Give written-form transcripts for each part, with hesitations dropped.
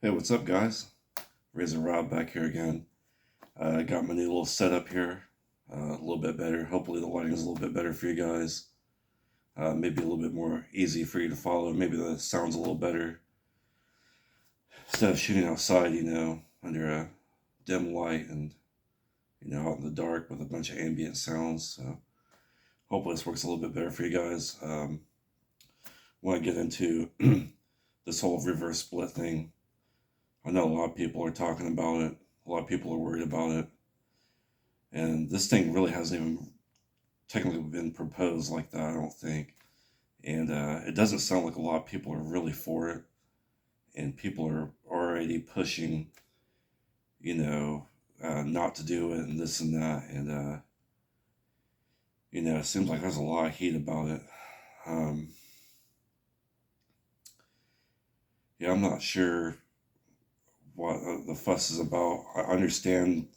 Hey, what's up, guys? Razor Rob back here again. I got my new little setup here, a little bit better. Hopefully, the lighting is a little bit better for you guys. Maybe a little bit more easy for you to follow. Maybe the sound's a little better. Instead of shooting outside, under a dim light and, out in the dark with a bunch of ambient sounds. So, hopefully, this works a little bit better for you guys. Want to get into this whole reverse split thing. I know a lot of people are talking about it. A lot of people are worried about it. And this thing really hasn't even technically been proposed like that, I don't think. And it doesn't sound like a lot of people are really for it. And people are already pushing, not to do it and this and that. And, it seems like there's a lot of heat about it. Um, yeah, I'm not sure what the fuss is about. I understand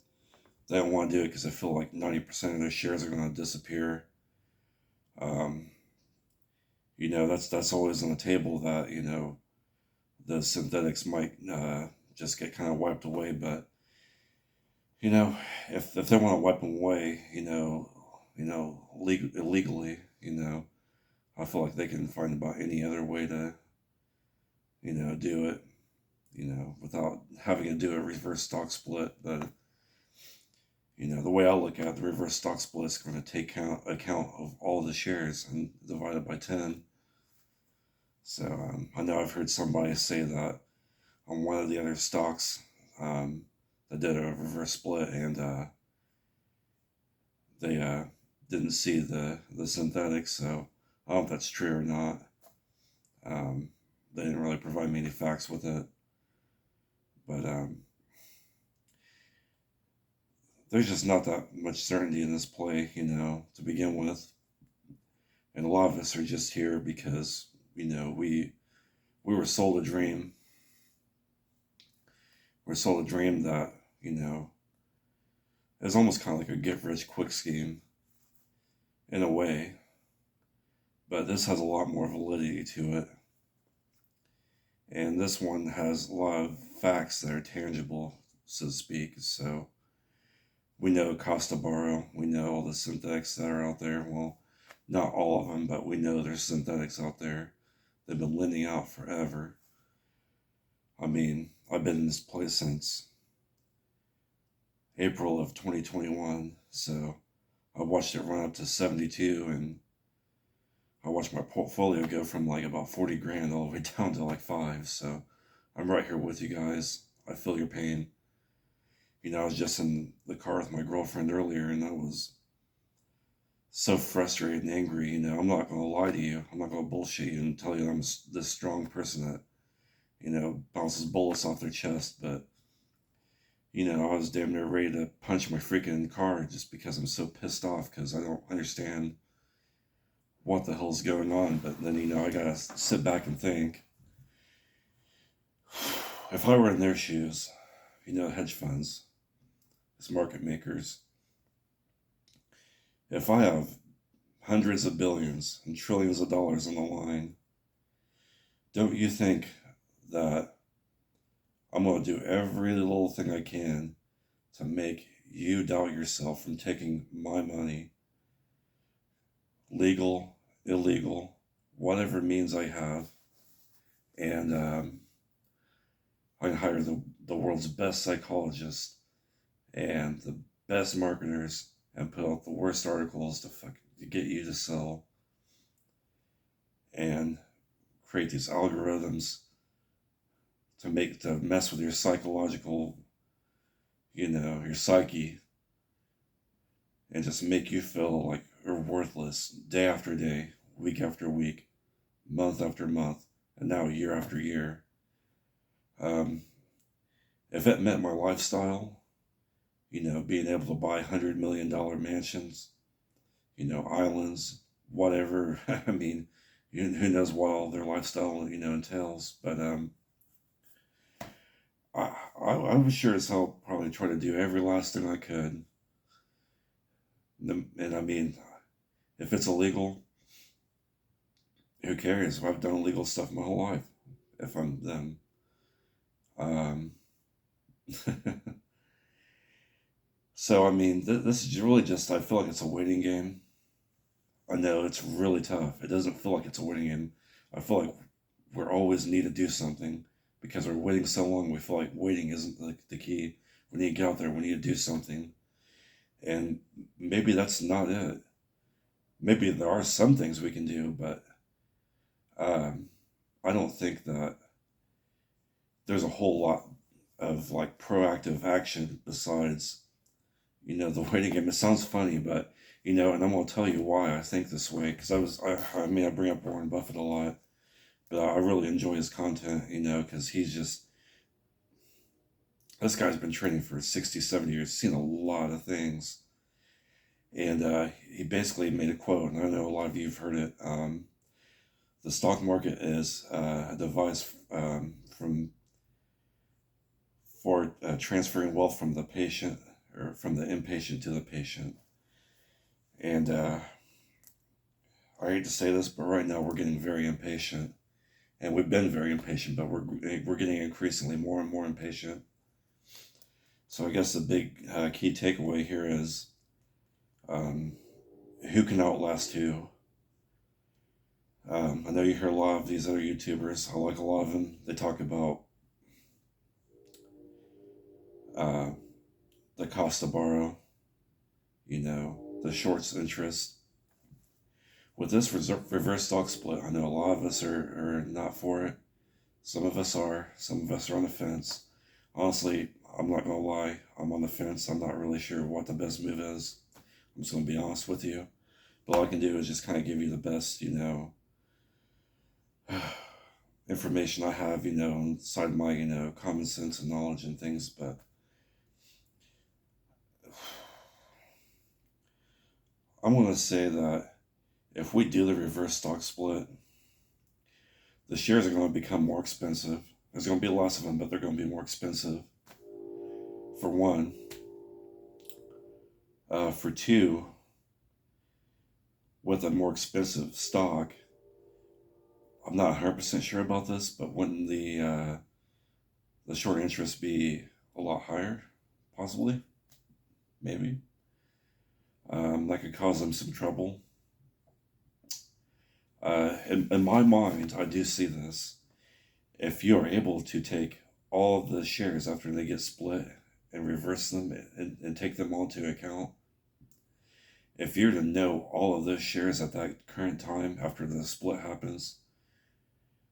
they don't want to do it because I feel like 90% of their shares are going to disappear. Um, that's always on the table that, the synthetics might just get kind of wiped away. But you know, if they want to wipe them away, illegally, I feel like they can find about any other way to, do it, without having to do a reverse stock split. But the way I look at it, the reverse stock split is going to take account of all the shares and divide it by 10. So I know I've heard somebody say that on one of the other stocks um, that did a reverse split, and they didn't see the synthetics. So I don't know if that's true or not. They didn't really provide me any facts with it, but there's just not that much certainty in this play, to begin with. And a lot of us are just here because we were sold a dream. We're sold a dream that is almost kind of like a get rich quick scheme in a way, but this has a lot more validity to it. And this one has a lot of facts that are tangible, so to speak. So we know cost to borrow. We know all the synthetics that are out there. Well, not all of them, but we know there's synthetics out there. They've been lending out forever. I mean, I've been in this place since April of 2021. So I watched it run up to 72, and I watched my portfolio go from like about 40 grand all the way down to like five. So I'm right here with you guys. I feel your pain. I was just in the car with my girlfriend earlier, and I was so frustrated and angry. I'm not going to lie to you. I'm not going to bullshit you and tell you I'm this strong person that, bounces bullets off their chest. But, I was damn near ready to punch my freaking car just because I'm so pissed off because I don't understand what the hell's going on. But then, I got to sit back and think if I were in their shoes, hedge funds, as market makers, if I have hundreds of billions and trillions of dollars on the line, don't you think that I'm going to do every little thing I can to make you doubt yourself from taking my money, legal, illegal, whatever means I have, and I can hire the world's best psychologists and the best marketers and put out the worst articles to get you to sell and create these algorithms to mess with your psychological, your psyche, and just make you feel like you're worthless day after day, week after week, month after month, and now year after year. Um, if it meant my lifestyle, being able to buy $100 million mansions, islands, whatever. I mean, who knows what all their lifestyle, entails. But I was sure as hell probably try to do every last thing I could. And I mean, if it's illegal, who cares? I've done illegal stuff my whole life. If I'm them, Um, so, I mean, this is really just, I feel like it's a waiting game. I know it's really tough. It doesn't feel like it's a waiting game. I feel like we're always need to do something because we're waiting so long. We feel like waiting isn't the key. We need to get out there. We need to do something. And maybe that's not it. Maybe there are some things we can do, but um, I don't think that there's a whole lot of like proactive action besides, the waiting game. It sounds funny, but and I'm gonna tell you why I think this way because I mean, I bring up Warren Buffett a lot, but I really enjoy his content, because this guy's been trading for 60, 70 years, seen a lot of things. And he basically made a quote, and I know a lot of you have heard it. The stock market is a device for transferring wealth from the patient or from the impatient to the patient. And I hate to say this, but right now we're getting very impatient, and we've been very impatient, but we're getting increasingly more and more impatient. So I guess the big key takeaway here is um, who can outlast who. I know you hear a lot of these other YouTubers. I like a lot of them. They talk about uh, the cost to borrow, the short's interest. With this reverse stock split, I know a lot of us are not for it. Some of us are. Some of us are on the fence. Honestly, I'm not going to lie. I'm on the fence. I'm not really sure what the best move is. I'm just going to be honest with you. But all I can do is just kind of give you the best, information I have, inside my, common sense and knowledge and things. But I'm going to say that if we do the reverse stock split, the shares are going to become more expensive. There's going to be less of them, but they're going to be more expensive. For one. For two, with a more expensive stock, I'm not 100% sure about this, but wouldn't the short interest be a lot higher? Possibly. Maybe. That could cause them some trouble. In my mind, I do see this. If you are able to take all of the shares after they get split and reverse them and take them all into account, if you're to know all of those shares at that current time after the split happens,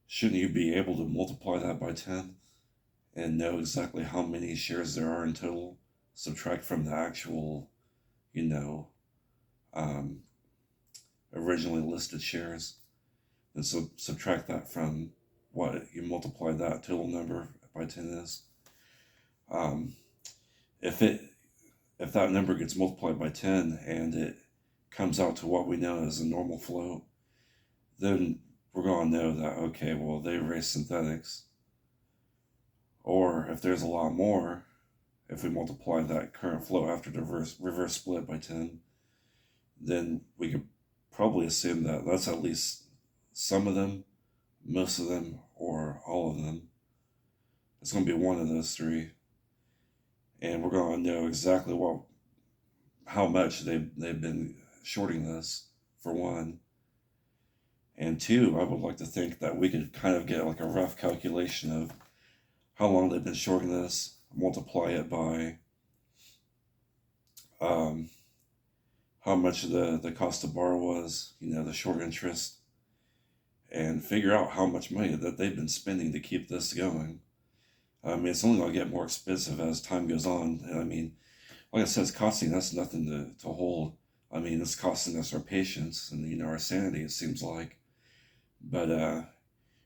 shouldn't you be able to multiply that by 10 and know exactly how many shares there are in total? Subtract from the actual, um, originally listed shares, and so subtract that from what you multiply that total number by 10 is. Um, if that number gets multiplied by 10 and it comes out to what we know as a normal float, then we're going to know that, okay, well, they raised synthetics. Or if there's a lot more, if we multiply that current flow after the reverse split by 10, then we could probably assume that that's at least some of them, most of them, or all of them. It's going to be one of those three. And we're going to know exactly how much they've been shorting this, for one. And two, I would like to think that we could kind of get like a rough calculation of how long they've been shorting this, multiply it by how much the cost to borrow was, the short interest, and figure out how much money that they've been spending to keep this going. I mean, it's only going to get more expensive as time goes on. And I mean, like I said, it's costing us nothing to hold. I mean, it's costing us our patience and, our sanity, it seems like. But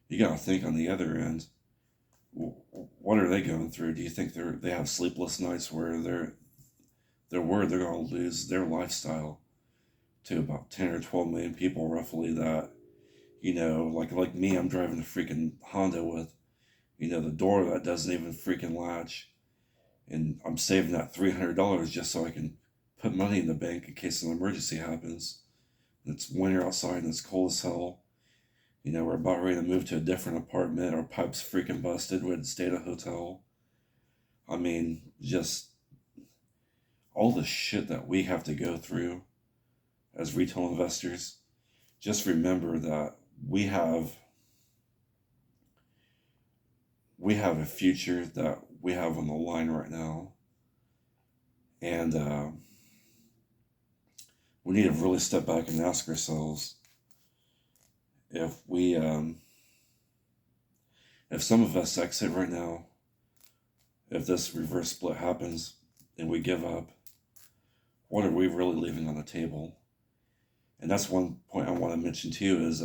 you got to think on the other end, what are they going through? Do you think they have sleepless nights where they're worried they're going to lose their lifestyle to about 10 or 12 million people roughly that, like me, I'm driving a freaking Honda with, the door that doesn't even freaking latch. And I'm saving that $300 just so I can put money in the bank in case an emergency happens. And it's winter outside and it's cold as hell. You know, we're about ready to move to a different apartment. Our pipes freaking busted. We had to stay at a hotel. I mean, just all the shit that we have to go through as retail investors. Just remember that we have a future that we have on the line right now, and we need to really step back and ask ourselves if if some of us exit right now, if this reverse split happens and we give up, what are we really leaving on the table? And that's one point I want to mention too is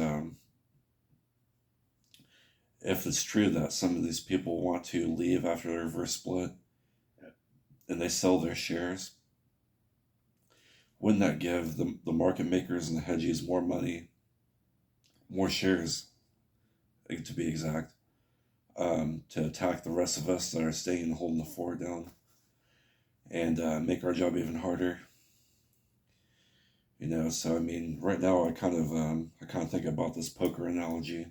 if it's true that some of these people want to leave after the reverse split and they sell their shares, wouldn't that give the market makers and the hedgies more money, more shares, to be exact, to attack the rest of us that are staying and holding the fort down and make our job even harder? You know, so I mean, right now I kind of think about this poker analogy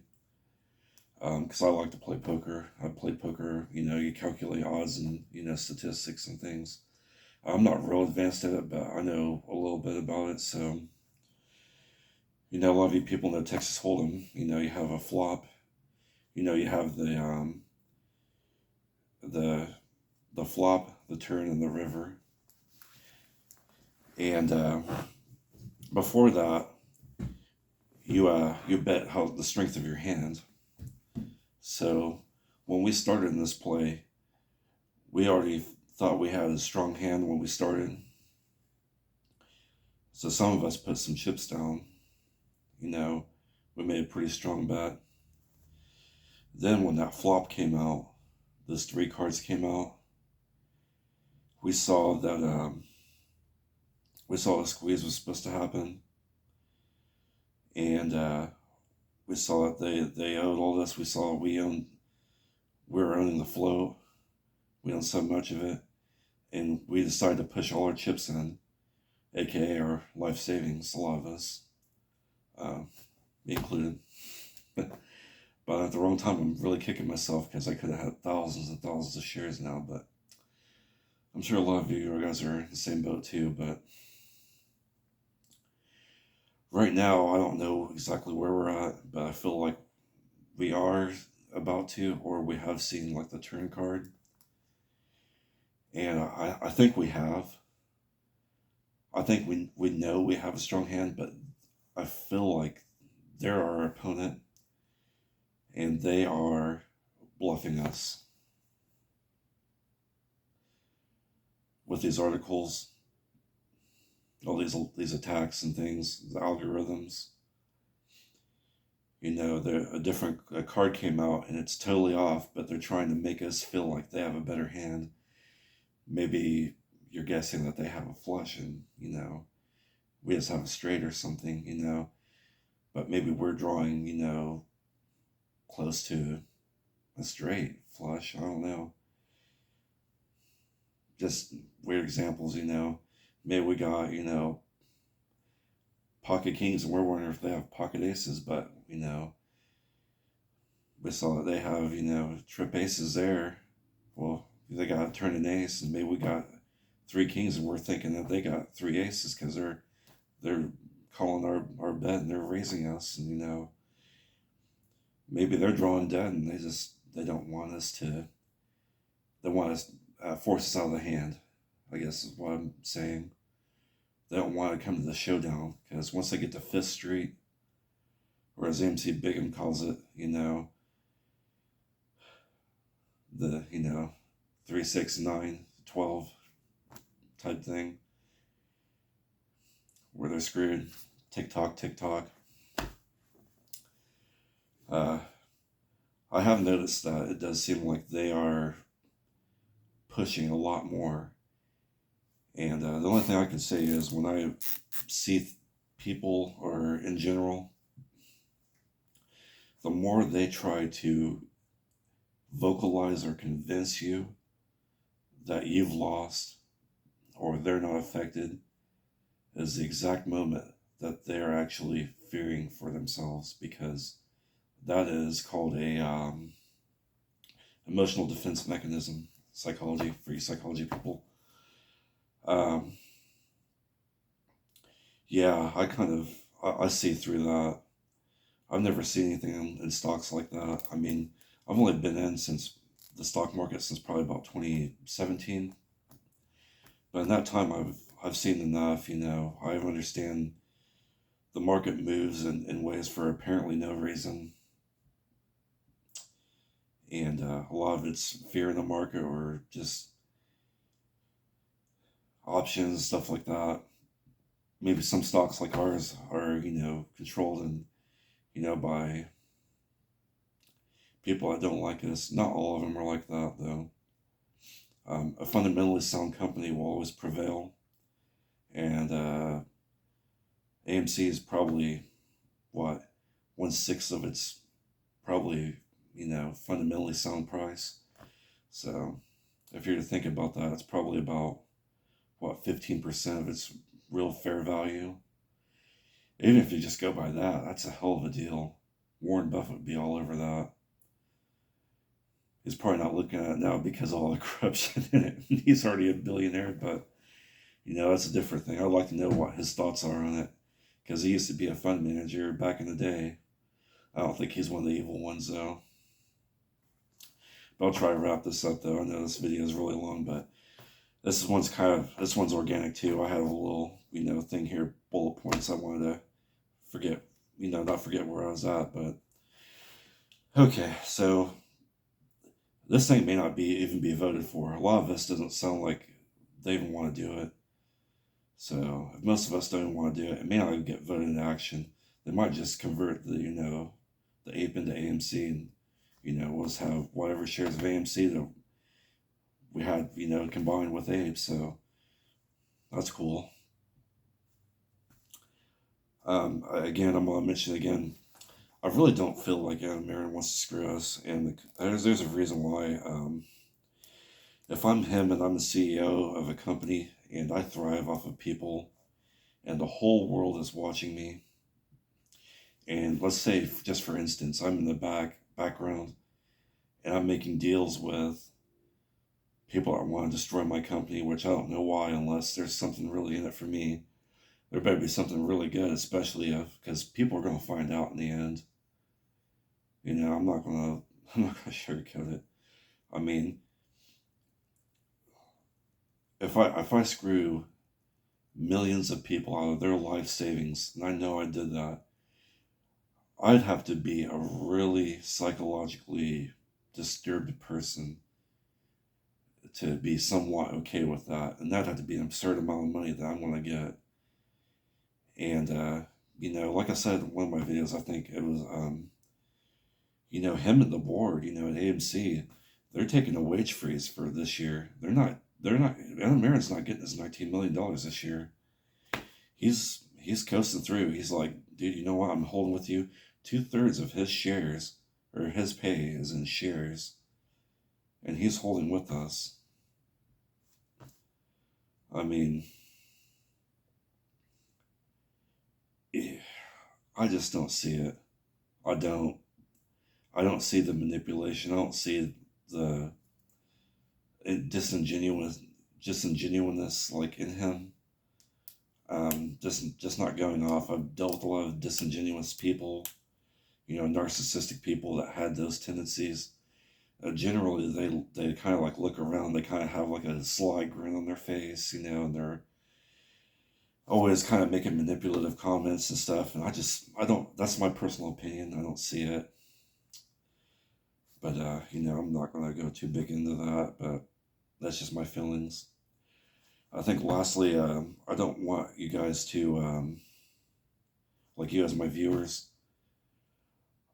because I like to play poker. I play poker. You know, you calculate odds and statistics and things. I'm not real advanced at it, but I know a little bit about it. So, you know, a lot of you people know Texas Hold'em. You know, you have a flop. You know, you have the flop, the turn, and the river. And before that, you bet how the strength of your hand. So when we started in this play, we already thought we had a strong hand when we started. So some of us put some chips down. You know, we made a pretty strong bet. Then when that flop came out, those 3 cards came out, we saw that a squeeze was supposed to happen, and we saw that they owed all this. We saw we were owning the float. We owned so much of it, and we decided to push all our chips in, aka our life savings. A lot of us, me included. But at the wrong time, I'm really kicking myself because I could have had thousands and thousands of shares now. But I'm sure a lot of you guys are in the same boat too. But right now, I don't know exactly where we're at, but I feel like we are about to, or we have seen like the turn card. And I think we have. I think we know we have a strong hand, but I feel like they're our opponent and they are bluffing us with these articles, all these attacks and things, the algorithms. You know, a card came out and it's totally off, but they're trying to make us feel like they have a better hand. Maybe you're guessing that they have a flush and, you know, we just have a straight or something, you know, but maybe we're drawing, you know, close to a straight flush. I don't know. Just weird examples, you know. Maybe we got, you know, pocket kings and we're wondering if they have pocket aces, but, you know, we saw that they have, you know, trip aces there. Well, they got turn an ace, and maybe we got 3 kings and we're thinking that they got 3 aces because they're calling our bet and they're raising us, and you know, maybe they're drawing dead and they don't want us to, they want us force us out of the hand, I guess is what I'm saying. They don't want to come to the showdown because once they get to Fifth Street, or as MC Bigham calls it, you know, the, you know, 3, 6, 9, 12 type thing, where they're screwed. Tick tock, tick tock. I have noticed that it does seem like they are pushing a lot more. And the only thing I can say is when I see people, or in general, the more they try to vocalize or convince you that you've lost or they're not affected is the exact moment that they're actually fearing for themselves, because that is called a emotional defense mechanism psychology for you psychology people. Um, yeah, I see through that. I've never seen anything in stocks like that. I mean, I've only been in since the stock market since probably about 2017. But in that time, I've seen enough. I understand the market moves in ways for apparently no reason, and a lot of it's fear in the market or just options stuff like that. Maybe some stocks like ours are controlled and by people that don't like us. Not all of them are like that though. A fundamentally sound company will always prevail, and AMC is probably what 1/6 of its probably fundamentally sound price. So if you're to think about that, it's probably about what 15% of its real fair value. Even if you just go by that, that's a hell of a deal. Warren Buffett would be all over that. He's probably not looking at it now because of all the corruption in it. He's already a billionaire, but that's a different thing. I'd like to know what his thoughts are on it because he used to be a fund manager back in the day. I don't think he's one of the evil ones though. But I'll try to wrap this up though. I know this video is really long, but this one's organic too. I have a little thing here, bullet points I wanted to forget, not forget where I was at, but okay, so this thing may not even be voted for. A lot of us doesn't sound like they even want to do it. So if most of us don't even want to do it, it may not even get voted into action. They might just convert the ape into AMC, and we'll just have whatever shares of AMC that we had combined with ape. So that's cool. Again, I'm gonna mention again. I really don't feel like Adam Marin wants to screw us, and there's a reason why. If I'm him and I'm the CEO of a company and I thrive off of people, and the whole world is watching me, and let's say just for instance, I'm in the background, and I'm making deals with people that want to destroy my company, which I don't know why, unless there's something really in it for me. There better be something really good, especially because people are going to find out in the end. I'm not gonna sugarcoat it. I mean, if I screw millions of people out of their life savings, and I know I did that, I'd have to be a really psychologically disturbed person to be somewhat okay with that, and that'd have to be an absurd amount of money that I'm gonna get. And like I said in one of my videos, I think it was him and the board, at AMC, they're taking a wage freeze for this year. Adam Marin's not getting his $19 million this year. He's coasting through. He's like, dude, you know what? I'm holding with you. 2/3 of his shares, or his pay, is in shares. And he's holding with us. I mean, I just don't see it. I don't. I don't see the manipulation. I don't see the disingenuousness like in him. Just not going off. I've dealt with a lot of disingenuous people, narcissistic people that had those tendencies. Generally, they kind of like look around. They kind of have like a sly grin on their face, and they're always kind of making manipulative comments and stuff. And I don't. That's my personal opinion. I don't see it. But I'm not gonna go too big into that. But that's just my feelings. I think lastly, I don't want you guys to, like you as my viewers,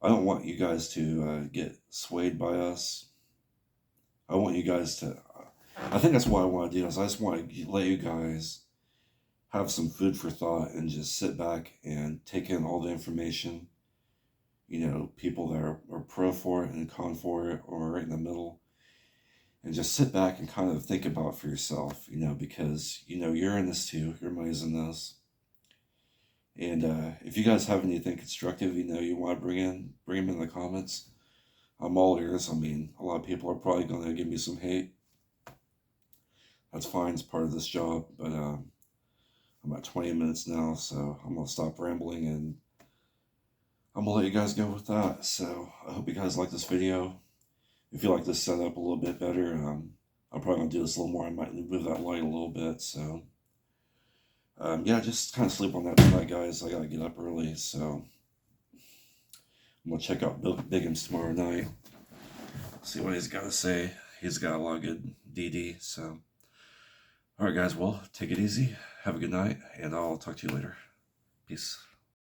I don't want you guys to get swayed by us. I want you guys to, I think that's what I want to do is I just want to let you guys have some food for thought and just sit back and take in all the information. People that are pro for it and con for it or right in the middle. And just sit back and kind of think about it for yourself, because, you're in this too. Your money's in this. And if you guys have anything constructive, you want to bring them in the comments. I'm all ears. I mean, a lot of people are probably going to give me some hate. That's fine. It's part of this job. But I'm at 20 minutes now, so I'm going to stop rambling and I'm going to let you guys go with that. So I hope you guys like this video. If you like this setup a little bit better, I'm probably going to do this a little more. I might move that light a little bit. So yeah, just kind of sleep on that tonight, guys. I got to get up early. So I'm going to check out Bill Biggins tomorrow night. See what he's got to say. He's got a lot of good DD. So, all right, guys. Well, take it easy. Have a good night, and I'll talk to you later. Peace.